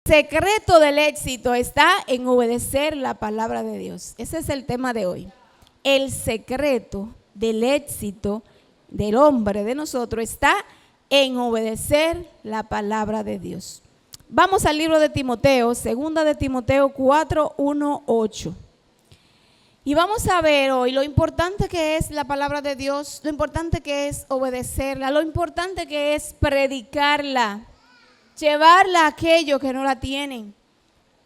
Secreto del éxito está en obedecer la palabra de Dios. Ese es el tema de hoy. El secreto del éxito del hombre, de nosotros, está en obedecer la palabra de Dios. Vamos al libro de Timoteo, segunda de Timoteo 4, 1, 8. Y vamos a ver hoy lo importante que es la palabra de Dios, lo importante que es obedecerla, lo importante que es predicarla, llevarla a aquellos que no la tienen.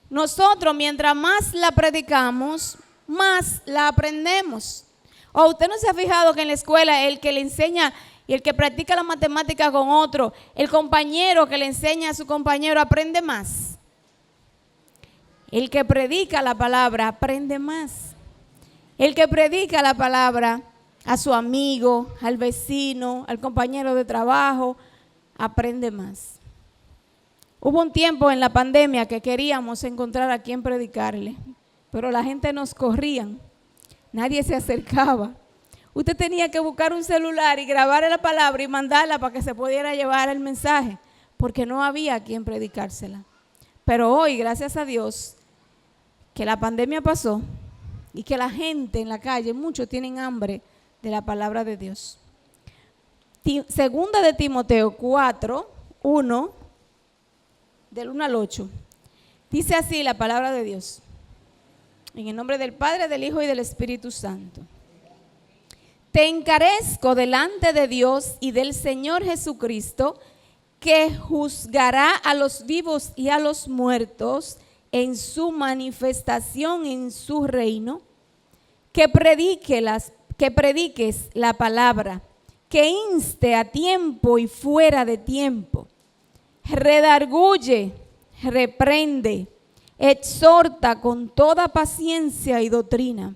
Nosotros, mientras más la predicamos, más la aprendemos. ¿O usted no se ha fijado que en la escuela el que le enseña y el que practica la matemática con otro, el compañero que le enseña a su compañero aprende más? El que predica la palabra aprende más. El que predica la palabra a su amigo, al vecino, al compañero de trabajo, aprende más. Hubo un tiempo en la pandemia que queríamos encontrar a quien predicarle, pero la gente nos corrían, nadie se acercaba. Usted tenía que buscar un celular y grabar la palabra y mandarla para que se pudiera llevar el mensaje, porque no había a quien predicársela. Pero hoy, gracias a Dios, que la pandemia pasó y que la gente en la calle, muchos tienen hambre de la palabra de Dios. Segunda de Timoteo 4, 1, del 1 al 8. Dice así la palabra de Dios. En el nombre del Padre, del Hijo y del Espíritu Santo. Te encarezco delante de Dios y del Señor Jesucristo, que juzgará a los vivos y a los muertos en su manifestación en su reino, que prediques la palabra, que inste a tiempo y fuera de tiempo, redarguye, reprende, exhorta con toda paciencia y doctrina,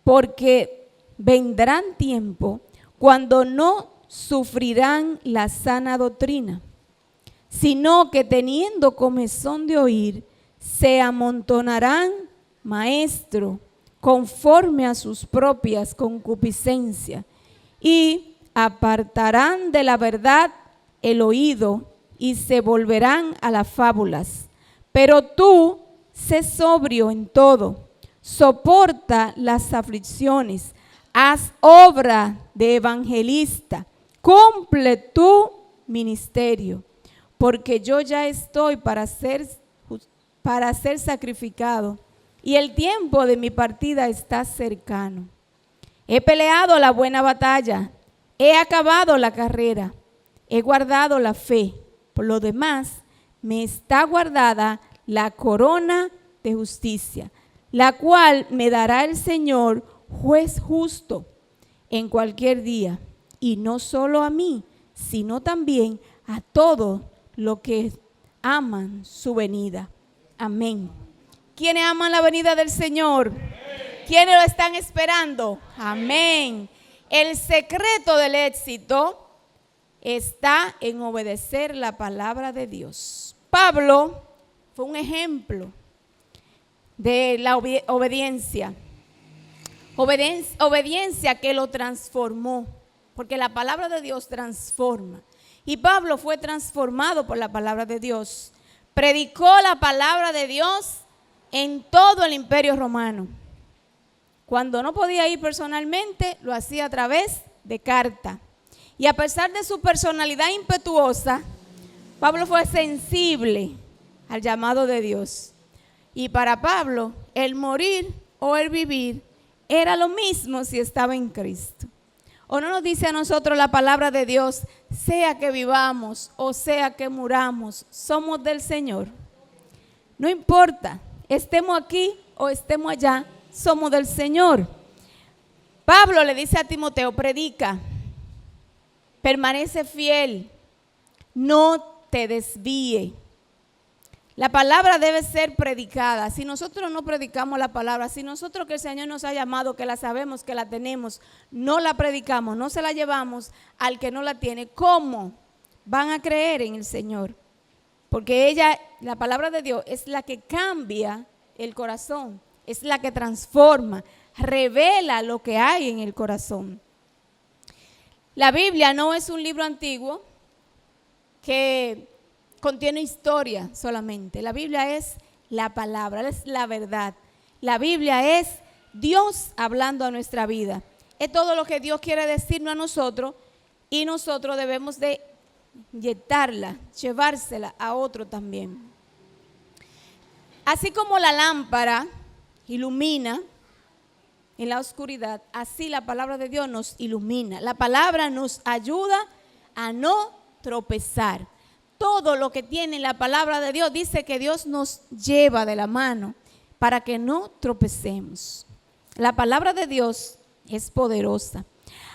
porque vendrán tiempos cuando no sufrirán la sana doctrina, sino que teniendo comezón de oír, se amontonarán maestros conforme a sus propias concupiscencias y apartarán de la verdad el oído y se volverán a las fábulas. Pero tú, sé sobrio en todo, soporta las aflicciones, haz obra de evangelista, cumple tu ministerio, porque yo ya estoy para ser sacrificado y el tiempo de mi partida está cercano. He peleado la buena batalla, he acabado la carrera, he guardado la fe. Por lo demás, me está guardada la corona de justicia, la cual me dará el Señor, juez justo, en cualquier día. Y no solo a mí, sino también a todos los que aman su venida. Amén. ¿Quiénes aman la venida del Señor? ¿Quiénes lo están esperando? Amén. El secreto del éxito está en obedecer la palabra de Dios. Pablo fue un ejemplo de la obediencia. Obediencia que lo transformó, porque la palabra de Dios transforma. Y Pablo fue transformado por la palabra de Dios. Predicó la palabra de Dios en todo el Imperio Romano. Cuando no podía ir personalmente, lo hacía a través de carta. Y a pesar de su personalidad impetuosa, Pablo fue sensible al llamado de Dios. Y para Pablo, el morir o el vivir era lo mismo si estaba en Cristo. ¿O no nos dice a nosotros la palabra de Dios, sea que vivamos o sea que muramos, somos del Señor? No importa, estemos aquí o estemos allá, somos del Señor. Pablo le dice a Timoteo, predica, permanece fiel, no te desvíe. La palabra debe ser predicada. Si nosotros no predicamos la palabra, si nosotros que el Señor nos ha llamado, que la sabemos, que la tenemos, no la predicamos, no se la llevamos al que no la tiene, ¿cómo van a creer en el Señor? Porque la palabra de Dios es la que cambia el corazón, es la que transforma, revela lo que hay en el corazón. La Biblia no es un libro antiguo que contiene historia solamente. La Biblia es la palabra, es la verdad. La Biblia es Dios hablando a nuestra vida. Es todo lo que Dios quiere decirnos a nosotros y nosotros debemos de inyectarla, llevársela a otro también. Así como la lámpara ilumina en la oscuridad, así la palabra de Dios nos ilumina. La palabra nos ayuda a no tropezar. Todo lo que tiene la palabra de Dios dice que Dios nos lleva de la mano para que no tropecemos. La palabra de Dios es poderosa.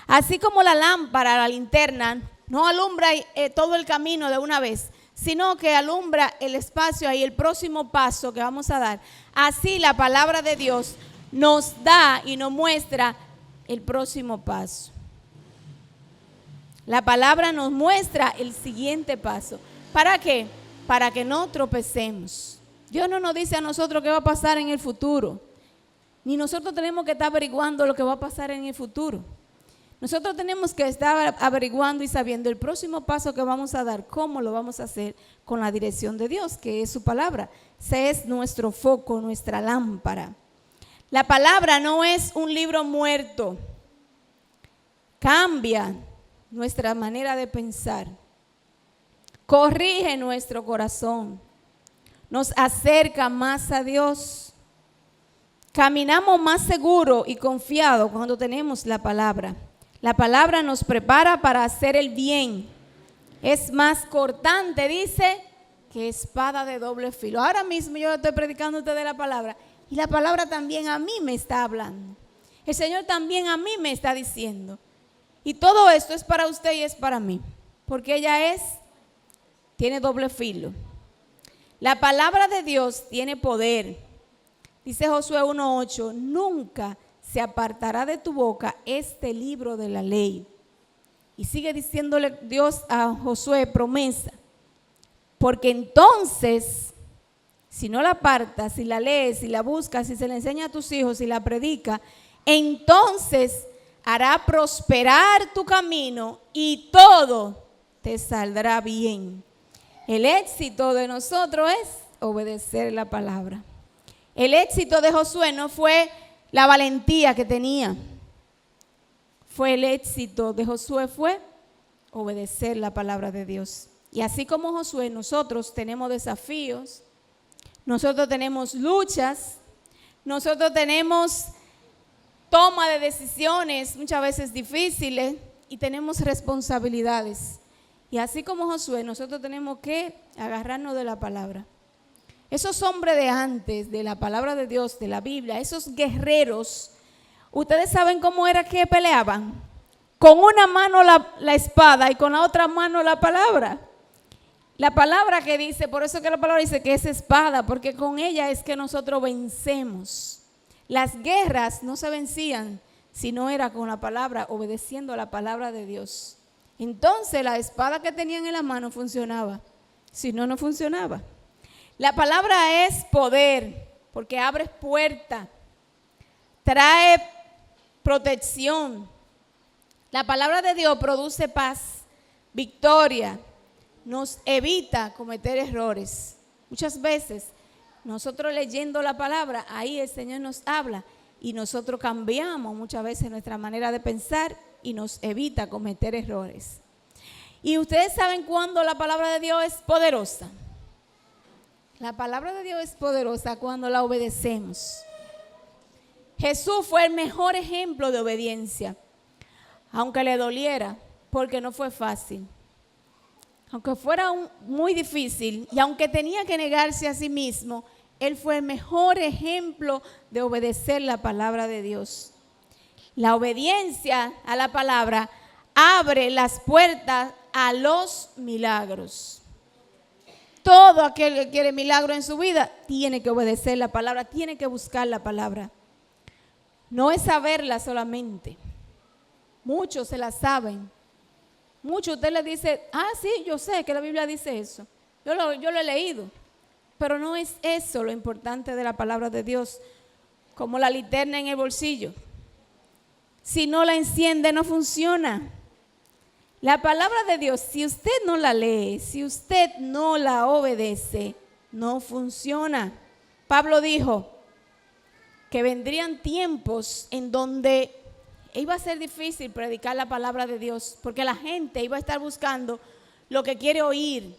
Así como la lámpara, la linterna, no alumbra todo el camino de una vez, sino que alumbra el espacio y el próximo paso que vamos a dar. Así la palabra de Dios nos da y nos muestra el próximo paso. La palabra nos muestra el siguiente paso. ¿Para qué? Para que no tropecemos. Dios no nos dice a nosotros qué va a pasar en el futuro. Ni nosotros tenemos que estar averiguando lo que va a pasar en el futuro. Nosotros tenemos que estar averiguando y sabiendo el próximo paso que vamos a dar, cómo lo vamos a hacer con la dirección de Dios, que es su palabra. Ese es nuestro foco, nuestra lámpara. La palabra no es un libro muerto. Cambia nuestra manera de pensar. Corrige nuestro corazón. Nos acerca más a Dios. Caminamos más seguro y confiado cuando tenemos la palabra. La palabra nos prepara para hacer el bien. Es más cortante, dice, que espada de doble filo. Ahora mismo yo estoy predicando a ustedes la palabra y la palabra también a mí me está hablando. El Señor también a mí me está diciendo. Y todo esto es para usted y es para mí, porque ella tiene doble filo. La palabra de Dios tiene poder. Dice Josué 1:8, nunca se apartará de tu boca este libro de la ley. Y sigue diciéndole Dios a Josué, promesa. Porque entonces, si no la apartas, si la lees, si la buscas, si se la enseña a tus hijos, si la predica, entonces hará prosperar tu camino y todo te saldrá bien. El éxito de nosotros es obedecer la palabra. El éxito de Josué no fue la valentía que tenía. El éxito de Josué fue obedecer la palabra de Dios. Y así como Josué, nosotros tenemos desafíos, nosotros tenemos luchas, nosotros tenemos toma de decisiones muchas veces difíciles y tenemos responsabilidades. Y así como Josué, nosotros tenemos que agarrarnos de la palabra. Esos hombres de antes, de la palabra de Dios, de la Biblia, esos guerreros, ¿ustedes saben cómo era que peleaban? Con una mano la espada y con la otra mano la palabra. La palabra que dice, por eso que la palabra dice que es espada, porque con ella es que nosotros vencemos. Las guerras no se vencían si no era con la palabra, obedeciendo a la palabra de Dios. Entonces la espada que tenían en la mano funcionaba, si no, no funcionaba. La palabra es poder, porque abre puertas, trae protección. La palabra de Dios produce paz, victoria, nos evita cometer errores. Muchas veces nosotros leyendo la palabra, ahí el Señor nos habla y nosotros cambiamos muchas veces nuestra manera de pensar y nos evita cometer errores. Y ustedes saben cuándo la palabra de Dios es poderosa. La palabra de Dios es poderosa cuando la obedecemos. Jesús fue el mejor ejemplo de obediencia, aunque le doliera, porque no fue fácil. Aunque fuera muy difícil y aunque tenía que negarse a sí mismo, él fue el mejor ejemplo de obedecer la palabra de Dios. La obediencia a la palabra abre las puertas a los milagros. Todo aquel que quiere milagro en su vida tiene que obedecer la palabra, tiene que buscar la palabra. No es saberla solamente. Muchos se la saben. Muchos usted le dice, sí, yo sé que la Biblia dice eso. Yo lo he leído. Pero no es eso lo importante de la palabra de Dios, como la linterna en el bolsillo. Si no la enciende, no funciona. La palabra de Dios, si usted no la lee, si usted no la obedece, no funciona. Pablo dijo que vendrían tiempos en donde iba a ser difícil predicar la palabra de Dios, porque la gente iba a estar buscando lo que quiere oír.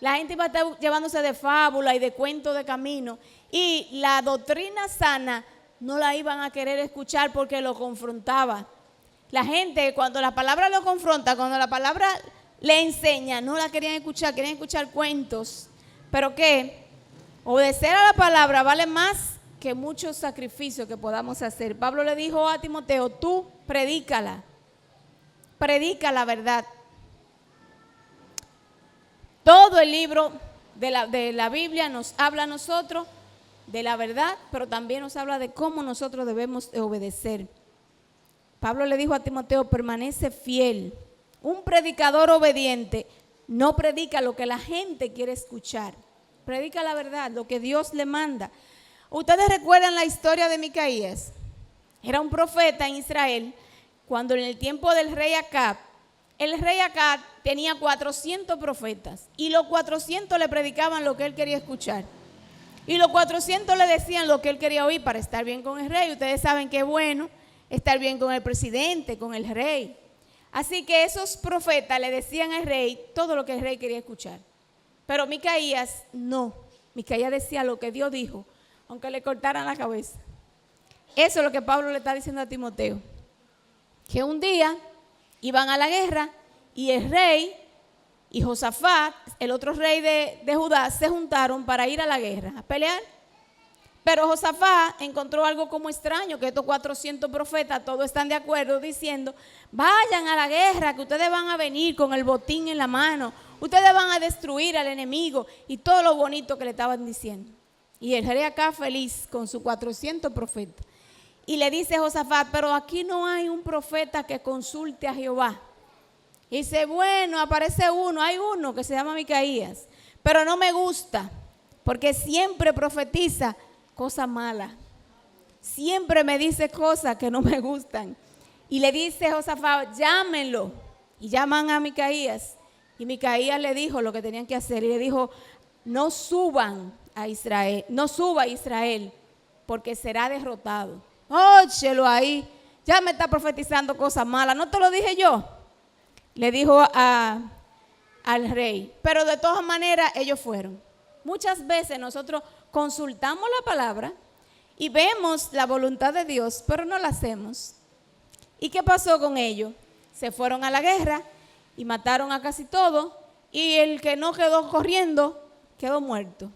La gente iba a estar llevándose de fábula y de cuento de camino, y la doctrina sana no la iban a querer escuchar porque lo confrontaba. La gente, cuando la palabra lo confronta, cuando la palabra le enseña, no la querían escuchar cuentos. Pero ¿qué? Obedecer a la palabra vale más que muchos sacrificios que podamos hacer. Pablo le dijo a Timoteo, tú predícala, predica la verdad. Todo el libro de la Biblia nos habla a nosotros de la verdad, pero también nos habla de cómo nosotros debemos de obedecer. Pablo le dijo a Timoteo, permanece fiel. Un predicador obediente no predica lo que la gente quiere escuchar, predica la verdad, lo que Dios le manda. Ustedes recuerdan la historia de Micaías. Era un profeta en Israel cuando en el tiempo del rey Acab, el rey Acab tenía 400 profetas y los 400 le predicaban lo que él quería escuchar. Y los 400 le decían lo que él quería oír para estar bien con el rey. Ustedes saben que es bueno estar bien con el presidente, con el rey. Así que esos profetas le decían al rey todo lo que el rey quería escuchar. Pero Micaías no. Micaías decía lo que Dios dijo, aunque le cortaran la cabeza. Eso es lo que Pablo le está diciendo a Timoteo. Que un día iban a la guerra y el rey y Josafat, el otro rey de Judá, se juntaron para ir a la guerra, a pelear. Pero Josafat encontró algo como extraño, que estos 400 profetas todos están de acuerdo diciendo, vayan a la guerra, que ustedes van a venir con el botín en la mano, ustedes van a destruir al enemigo, y todo lo bonito que le estaban diciendo. Y el rey acá feliz con sus 400 profetas. Y le dice a Josafat, pero aquí no hay un profeta que consulte a Jehová. Y dice, bueno, aparece uno, hay uno que se llama Micaías, pero no me gusta, porque siempre profetiza cosas malas. Siempre me dice cosas que no me gustan. Y le dice Josafat, llámenlo. Y llaman a Micaías. Y Micaías le dijo lo que tenían que hacer. Y le dijo, no suban a Israel, no suba a Israel, porque será derrotado. Óchelo ahí, ya me está profetizando cosas malas. ¿No te lo dije yo? Le dijo al rey. Pero de todas maneras ellos fueron. Muchas veces nosotros consultamos la palabra y vemos la voluntad de Dios, pero no la hacemos. ¿Y qué pasó con ellos? Se fueron a la guerra y mataron a casi todos, y el que no quedó corriendo quedó muerto,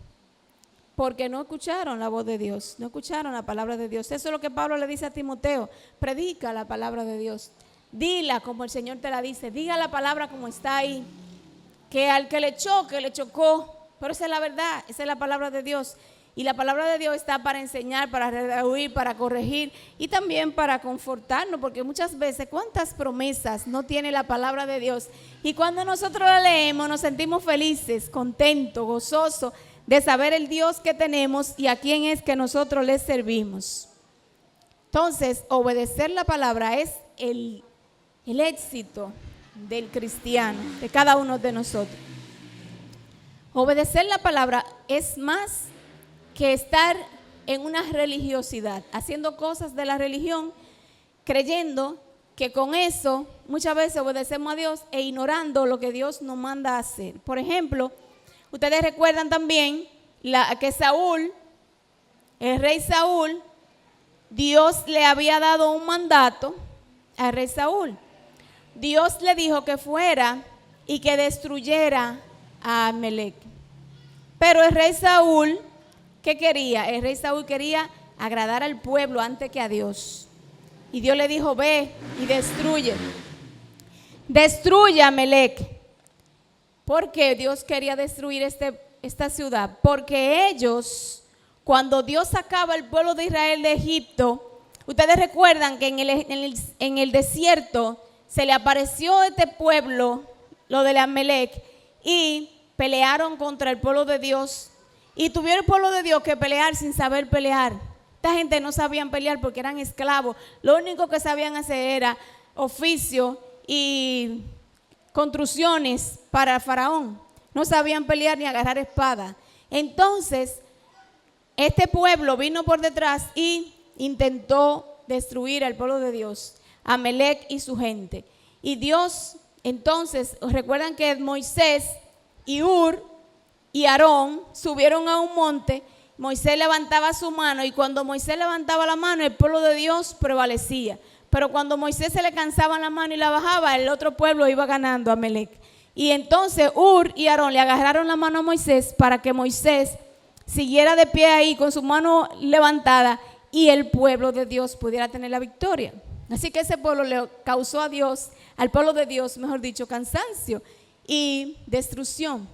porque no escucharon la voz de Dios, no escucharon la palabra de Dios. Eso es lo que Pablo le dice a Timoteo, predica la palabra de Dios, dila como el Señor te la dice, diga la palabra como está ahí, que al que le choque, le chocó. Pero esa es la verdad, esa es la palabra de Dios. Y la palabra de Dios está para enseñar, para redarguir, para corregir y también para confortarnos, porque muchas veces cuántas promesas no tiene la palabra de Dios. Y cuando nosotros la leemos nos sentimos felices, contentos, gozosos de saber el Dios que tenemos y a quién es que nosotros le servimos. Entonces, obedecer la palabra es el éxito del cristiano, de cada uno de nosotros. Obedecer la palabra es más que estar en una religiosidad, haciendo cosas de la religión, creyendo que con eso muchas veces obedecemos a Dios e ignorando lo que Dios nos manda a hacer. Por ejemplo, ustedes recuerdan también que Saúl, el rey Saúl, Dios le había dado un mandato al rey Saúl. Dios le dijo que fuera y que destruyera a Amalek. Pero el rey Saúl, ¿qué quería? El rey Saúl quería agradar al pueblo antes que a Dios. Y Dios le dijo, ve y destruye. Destruye a Amalek. ¿Por qué Dios quería destruir esta ciudad? Porque ellos, cuando Dios sacaba al pueblo de Israel de Egipto, ustedes recuerdan que en el desierto se le apareció este pueblo, lo de Amalek, y pelearon contra el pueblo de Dios. Y tuvieron el pueblo de Dios que pelear sin saber pelear. Esta gente no sabían pelear porque eran esclavos. Lo único que sabían hacer era oficio y construcciones para el faraón. No sabían pelear ni agarrar espada. Entonces, este pueblo vino por detrás y intentó destruir al pueblo de Dios, Amalec y su gente. Y Dios, entonces, recuerdan que Moisés y Hur y Aarón subieron a un monte. Moisés levantaba su mano y cuando Moisés levantaba la mano, el pueblo de Dios prevalecía. Pero cuando Moisés se le cansaba la mano y la bajaba, el otro pueblo iba ganando a Amalec. Y entonces Hur y Aarón le agarraron la mano a Moisés para que Moisés siguiera de pie ahí con su mano levantada y el pueblo de Dios pudiera tener la victoria. Así que ese pueblo le causó a Dios, al pueblo de Dios, mejor dicho, cansancio y destrucción.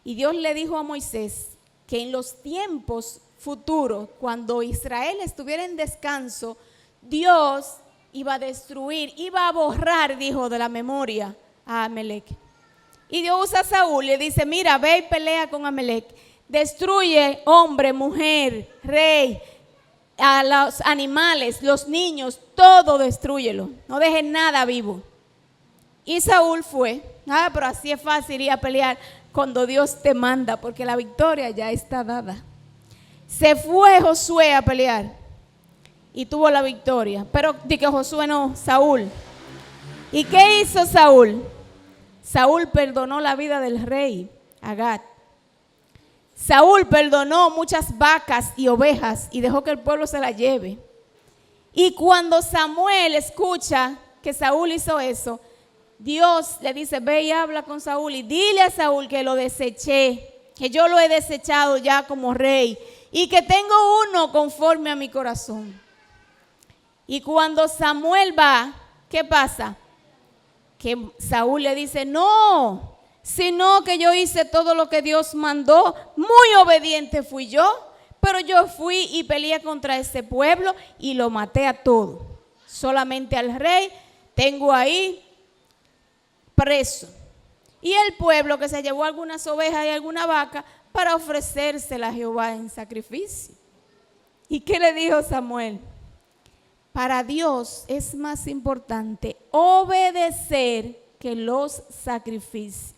Y Dios le dijo a Moisés que en los tiempos futuros, cuando Israel estuviera en descanso, Dios iba a destruir, iba a borrar, dijo, de la memoria a Amalec. Y Dios usa a Saúl y le dice, mira, ve y pelea con Amalec. Destruye hombre, mujer, rey, a los animales, los niños, todo destrúyelo. No dejes nada vivo. Y Saúl fue. Pero así es fácil ir a pelear cuando Dios te manda, porque la victoria ya está dada. Se fue Josué a pelear y tuvo la victoria. Pero di que Josué no, Saúl. ¿Y qué hizo Saúl? Saúl perdonó la vida del rey Agag. Saúl perdonó muchas vacas y ovejas y dejó que el pueblo se la lleve. Y cuando Samuel escucha que Saúl hizo eso, Dios le dice, ve y habla con Saúl y dile a Saúl que lo deseché, que yo lo he desechado ya como rey y que tengo uno conforme a mi corazón. Y cuando Samuel va, ¿qué pasa? Que Saúl le dice, no, sino que yo hice todo lo que Dios mandó, muy obediente fui yo, pero yo fui y peleé contra ese pueblo y lo maté a todo. Solamente al rey tengo ahí preso. Y el pueblo que se llevó algunas ovejas y alguna vaca para ofrecérsela a Jehová en sacrificio. ¿Y qué le dijo Samuel? Para Dios es más importante obedecer que los sacrificios.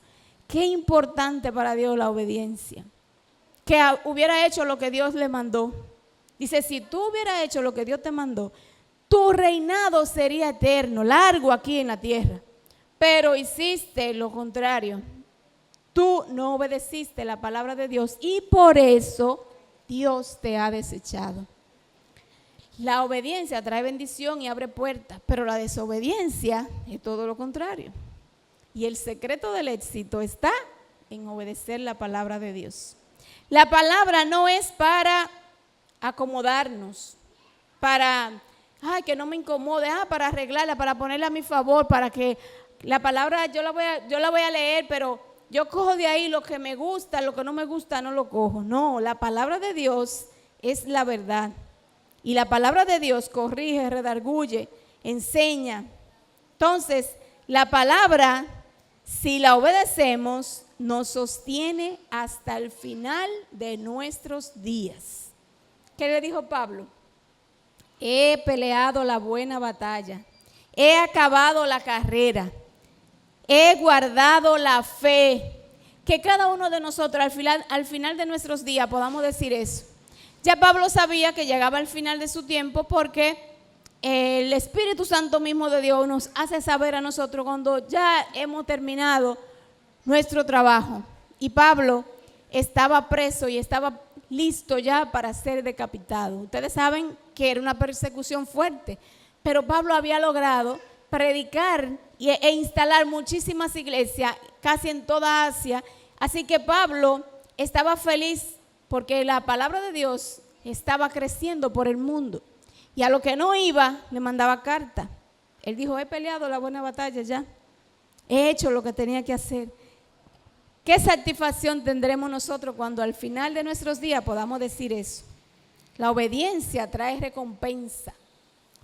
Qué importante para Dios la obediencia. Que hubiera hecho lo que Dios le mandó. Dice, si tú hubieras hecho lo que Dios te mandó, tu reinado sería eterno, largo aquí en la tierra. Pero hiciste lo contrario. Tú no obedeciste la palabra de Dios y por eso Dios te ha desechado. La obediencia trae bendición y abre puertas, pero la desobediencia es todo lo contrario. Y el secreto del éxito está en obedecer la palabra de Dios. La palabra no es para acomodarnos, para, que no me incomode, para arreglarla, para ponerla a mi favor, para que la palabra yo la voy a leer, pero yo cojo de ahí lo que me gusta, lo que no me gusta no lo cojo. No, la palabra de Dios es la verdad. Y la palabra de Dios corrige, redarguye, enseña. Entonces, la palabra, si la obedecemos, nos sostiene hasta el final de nuestros días. ¿Qué le dijo Pablo? He peleado la buena batalla, he acabado la carrera, he guardado la fe. Que cada uno de nosotros al final de nuestros días podamos decir eso. Ya Pablo sabía que llegaba al final de su tiempo porque el Espíritu Santo mismo de Dios nos hace saber a nosotros cuando ya hemos terminado nuestro trabajo. Y Pablo estaba preso y estaba listo ya para ser decapitado. Ustedes saben que era una persecución fuerte, pero Pablo había logrado predicar e instalar muchísimas iglesias casi en toda Asia. Así que Pablo estaba feliz porque la palabra de Dios estaba creciendo por el mundo. Y a lo que no iba, le mandaba carta. Él dijo, he peleado la buena batalla ya. He hecho lo que tenía que hacer. ¿Qué satisfacción tendremos nosotros cuando al final de nuestros días podamos decir eso? La obediencia trae recompensa.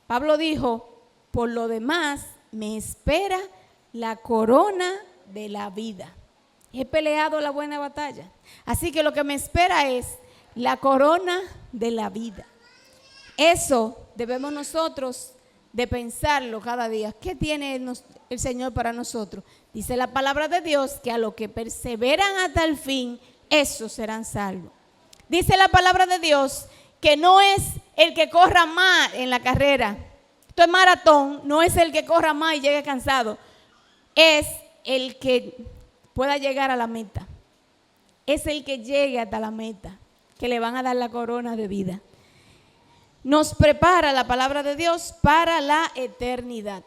Pablo dijo, por lo demás me espera la corona de la vida. He peleado la buena batalla. Así que lo que me espera es la corona de la vida. Eso debemos nosotros de pensarlo cada día. ¿Qué tiene el Señor para nosotros? Dice la palabra de Dios que a los que perseveran hasta el fin, esos serán salvos. Dice la palabra de Dios que no es el que corra más en la carrera. Esto es maratón, no es el que corra más y llegue cansado. Es el que pueda llegar a la meta. Es el que llegue hasta la meta, que le van a dar la corona de vida. Nos prepara la palabra de Dios para la eternidad.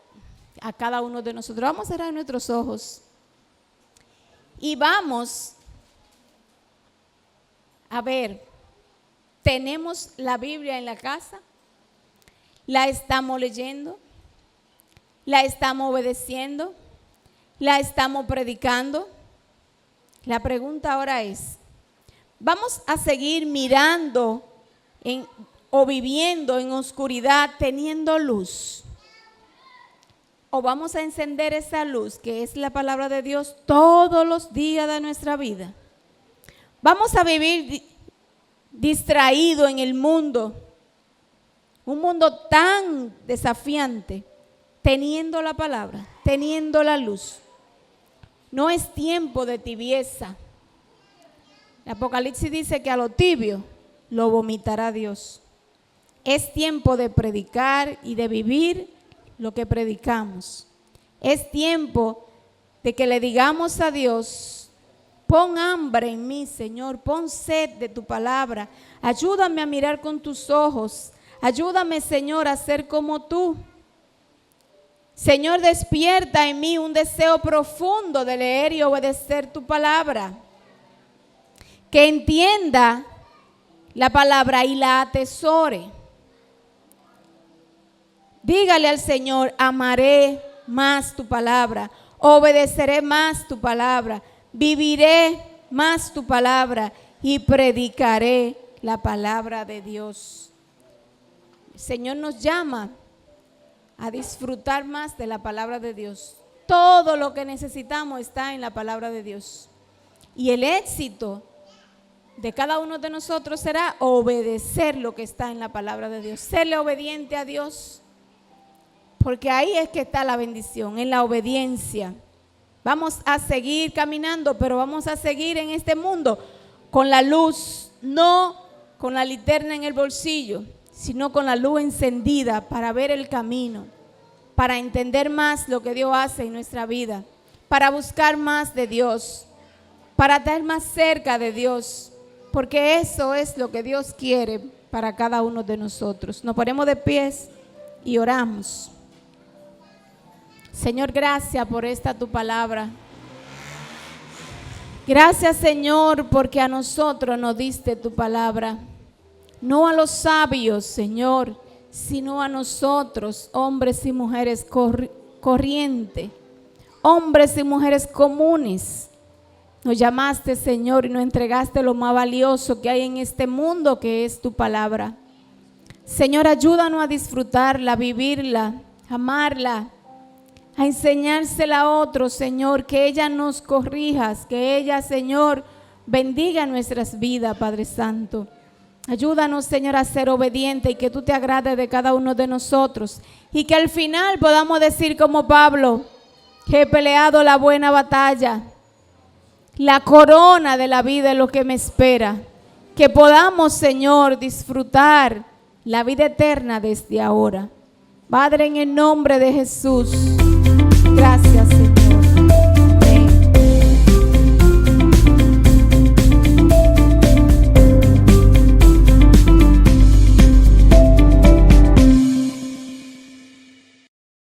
A cada uno de nosotros. Vamos a cerrar nuestros ojos. Y vamos a ver, ¿tenemos la Biblia en la casa? ¿La estamos leyendo? ¿La estamos obedeciendo? ¿La estamos predicando? La pregunta ahora es, ¿vamos a seguir mirando o viviendo en oscuridad teniendo luz? ¿O vamos a encender esa luz que es la palabra de Dios todos los días de nuestra vida? ¿Vamos a vivir distraído en el mundo? Un mundo tan desafiante, teniendo la palabra, teniendo la luz. No es tiempo de tibieza. El Apocalipsis dice que a lo tibio lo vomitará Dios. Es tiempo de predicar y de vivir lo que predicamos. Es tiempo de que le digamos a Dios, pon hambre en mí, Señor, pon sed de tu palabra. Ayúdame a mirar con tus ojos. Ayúdame, Señor, a ser como tú. Señor, despierta en mí un deseo profundo de leer y obedecer tu palabra. Que entienda la palabra y la atesore. Dígale al Señor, amaré más tu palabra, obedeceré más tu palabra, viviré más tu palabra y predicaré la palabra de Dios. El Señor nos llama a disfrutar más de la palabra de Dios. Todo lo que necesitamos está en la palabra de Dios. Y el éxito de cada uno de nosotros será obedecer lo que está en la palabra de Dios. Serle obediente a Dios. Porque ahí es que está la bendición, en la obediencia. Vamos a seguir caminando, pero vamos a seguir en este mundo con la luz, no con la linterna en el bolsillo, sino con la luz encendida para ver el camino, para entender más lo que Dios hace en nuestra vida, para buscar más de Dios, para estar más cerca de Dios, porque eso es lo que Dios quiere para cada uno de nosotros. Nos ponemos de pies y oramos. Señor, gracias por esta tu palabra. Gracias, Señor, porque a nosotros nos diste tu palabra. No a los sabios, Señor, sino a nosotros, hombres y mujeres corrientes, hombres y mujeres comunes. Nos llamaste, Señor, y nos entregaste lo más valioso que hay en este mundo, que es tu palabra. Señor, ayúdanos a disfrutarla, a vivirla, a amarla, a enseñársela a otros, Señor, que ella nos corrija, que ella, Señor, bendiga nuestras vidas, Padre Santo. Ayúdanos, Señor, a ser obedientes y que tú te agrades de cada uno de nosotros. Y que al final podamos decir como Pablo, que he peleado la buena batalla, la corona de la vida es lo que me espera. Que podamos, Señor, disfrutar la vida eterna desde ahora. Padre, en el nombre de Jesús.